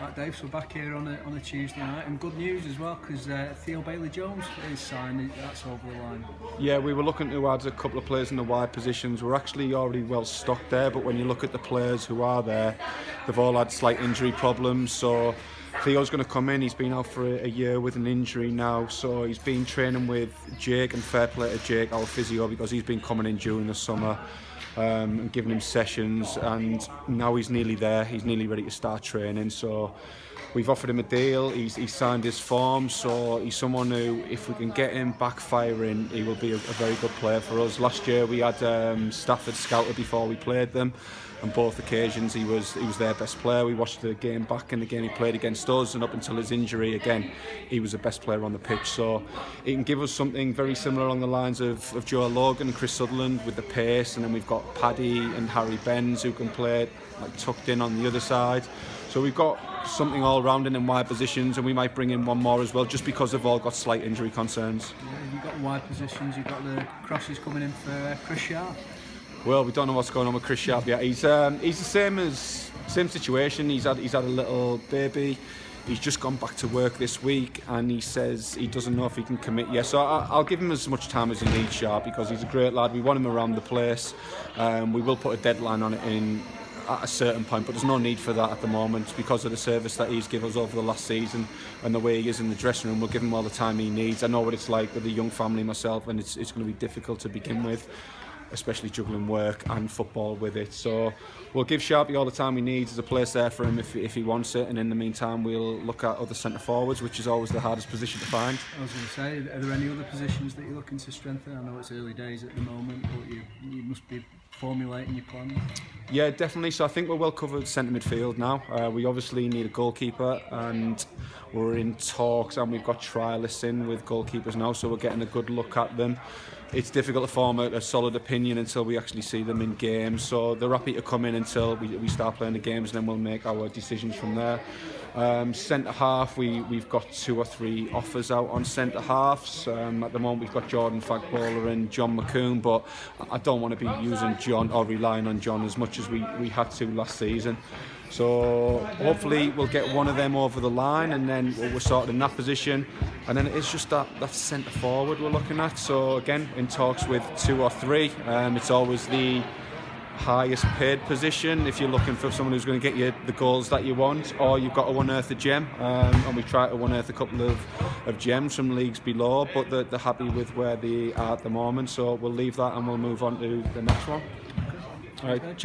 Right, Dave, so back here on a Tuesday night, and good news as well, because Theo Bailey Jones is signed, that's over the line. Yeah, we were looking to add a couple of players in the wide positions. We're actually already well stocked there, but when you look at the players who are there, they've all had slight injury problems. So Theo's going to come in. He's been out for a year with an injury now, so he's been training with Jake, and fair play to Jake, our physio, because he's been coming in during the summer and giving him sessions, and now he's nearly there. He's nearly ready to start training, so we've offered him a deal. He's signed his form, so he's someone who, if we can get him back firing, he will be a very good player for us. Last year we had Stafford scouted before we played them, on both occasions he was their best player. We watched the game back, in the game he played against us, and up until his injury again, he was the best player on the pitch. So he can give us something very similar along the lines of Joe Logan and Chris Sutherland with the pace, and then we've got Paddy and Harry Benz who can play like tucked in on the other side. So we've got something all round in wide positions, and we might bring in one more as well, just because they've all got slight injury concerns. Yeah, you've got wide positions, you've got the crosses coming in for Chris Sharp. Well, we don't know what's going on with Chris Sharp yet. He's the same situation. He's had a little baby. He's just gone back to work this week, and he says he doesn't know if he can commit yet. So I'll give him as much time as he needs, Sharp, because he's a great lad. We want him around the place. We will put a deadline on it at a certain point, but there's no need for that at the moment because of the service that he's given us over the last season and the way he is in the dressing room. We'll give him all the time he needs. I know what it's like with a young family myself, and it's going to be difficult to begin with, especially juggling work and football with it. So we'll give Sharpie all the time he needs. There's a place there for him if he wants it, and in the meantime we'll look at other centre forwards, which is always the hardest position to find. I was going to say, are there any other positions that you're looking to strengthen? I know it's early days at the moment, but you must be formulating your plans. Yeah, definitely. So I think we're well covered centre midfield now. We obviously need a goalkeeper, and we're in talks, and we've got trialists in with goalkeepers now, so we're getting a good look at them. It's difficult to form a solid opinion until we actually see them in games, so they're happy to come in until we start playing the games, and then we'll make our decisions from there. Centre half, we've got 2 or 3 offers out on centre halves. At the moment we've got Jordan Fagbola and John McCoon, but I don't want to be using John or relying on John as much as we had to last season. So hopefully we'll get one of them over the line, and then we're sorted in that position, and then it's just that centre forward we're looking at. So again, in talks with 2 or 3. It's always the highest paid position if you're looking for someone who's going to get you the goals that you want, or you've got to unearth a gem, and we try to unearth a couple of gems from leagues below, but they're happy with where they are at the moment. So we'll leave that and we'll move on to the next one. All right, cheers.